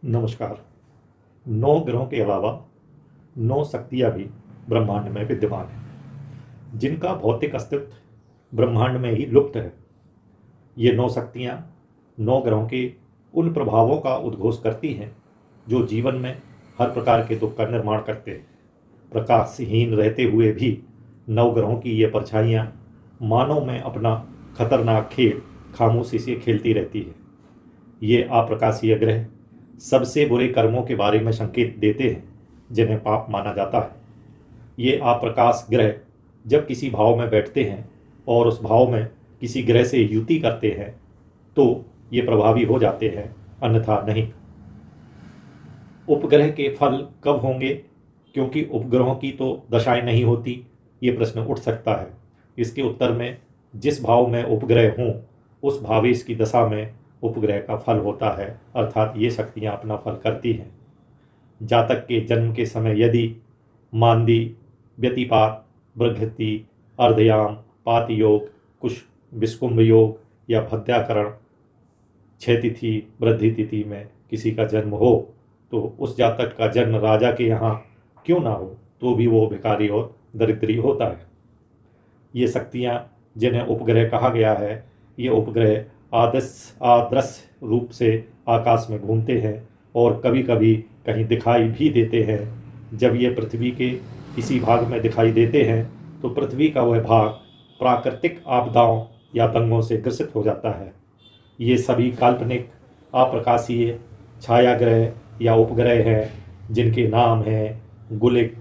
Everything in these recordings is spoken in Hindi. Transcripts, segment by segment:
नमस्कार। 9 ग्रहों के अलावा 9 शक्तियाँ भी ब्रह्मांड में विद्यमान हैं, जिनका भौतिक अस्तित्व ब्रह्मांड में ही लुप्त है। ये 9 शक्तियाँ 9 ग्रहों के उन प्रभावों का उद्घोष करती हैं जो जीवन में हर प्रकार के दुख का निर्माण करते हैं। प्रकाशहीन रहते हुए भी 9 ग्रहों की ये परछाइयाँ मानव में अपना खतरनाक खेल खामोशी से खेलती रहती है। ये आप्रकाशीय ग्रह सबसे बुरे कर्मों के बारे में संकेत देते हैं, जिन्हें पाप माना जाता है। ये आप्रकाश ग्रह जब किसी भाव में बैठते हैं और उस भाव में किसी ग्रह से युति करते हैं तो ये प्रभावी हो जाते हैं, अन्यथा नहीं। उपग्रह के फल कब होंगे, क्योंकि उपग्रहों की तो दशाएं नहीं होती, ये प्रश्न उठ सकता है। इसके उत्तर में जिस भाव में उपग्रह हों उस भावेश की दशा में उपग्रह का फल होता है, अर्थात ये शक्तियाँ अपना फल करती हैं। जातक के जन्म के समय यदि मांदी, व्यतिपात, बृहति, अर्धयाम, पात योग, कुश विस्कुंभ योग या भद्याकरण क्षय तिथि वृद्धि तिथि में किसी का जन्म हो तो उस जातक का जन्म राजा के यहाँ क्यों ना हो तो भी वो भिखारी और दरिद्री होता है। ये शक्तियाँ जिन्हें उपग्रह कहा गया है, ये उपग्रह आदर्श रूप से आकाश में घूमते हैं और कभी कभी कहीं दिखाई भी देते हैं। जब ये पृथ्वी के किसी भाग में दिखाई देते हैं तो पृथ्वी का वह भाग प्राकृतिक आपदाओं या दंगों से ग्रसित हो जाता है। ये सभी काल्पनिक आप्रकाशीय छायाग्रह या उपग्रह हैं, जिनके नाम हैं गुलिक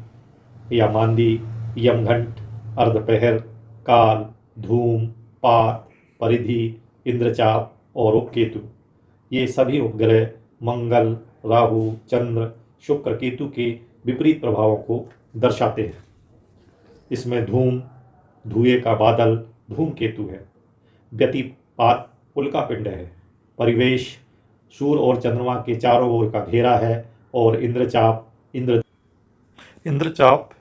या मांदी, यमघंट, अर्धपहर, काल, धूम, पात, परिधि, इंद्रचाप और उपकेतु। ये सभी उपग्रह मंगल, राहु, चंद्र, शुक्र, केतु के विपरीत प्रभावों को दर्शाते हैं। इसमें धूम धुएं का बादल धूमकेतु है, व्यतिपात उल्कापिंड है, परिवेश सूर्य और चंद्रमा के चारों ओर का घेरा है और इंद्रचाप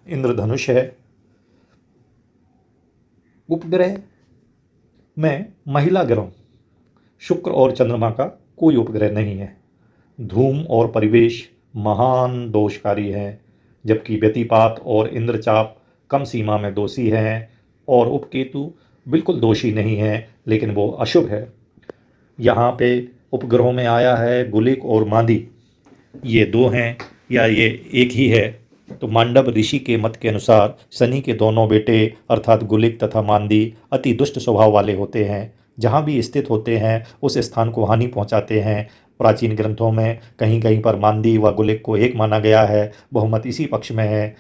इंद्रधनुष है। उपग्रह में महिला ग्रहों शुक्र और चंद्रमा का कोई उपग्रह नहीं है। धूम और परिवेश महान दोषकारी हैं, जबकि व्यतिपात और इंद्रचाप कम सीमा में दोषी हैं और उपकेतु बिल्कुल दोषी नहीं है, लेकिन वो अशुभ है। यहाँ पे उपग्रहों में आया है गुलिक और मांदी, ये दो हैं या ये एक ही है। तो मांडव ऋषि के मत के अनुसार शनि के दोनों बेटे अर्थात गुलिक तथा मांदी अति दुष्ट स्वभाव वाले होते हैं। जहाँ भी स्थित होते हैं उस स्थान को हानि पहुँचाते हैं। प्राचीन ग्रंथों में कहीं कहीं पर मांदी व गुलिक को एक माना गया है। बहुमत इसी पक्ष में है।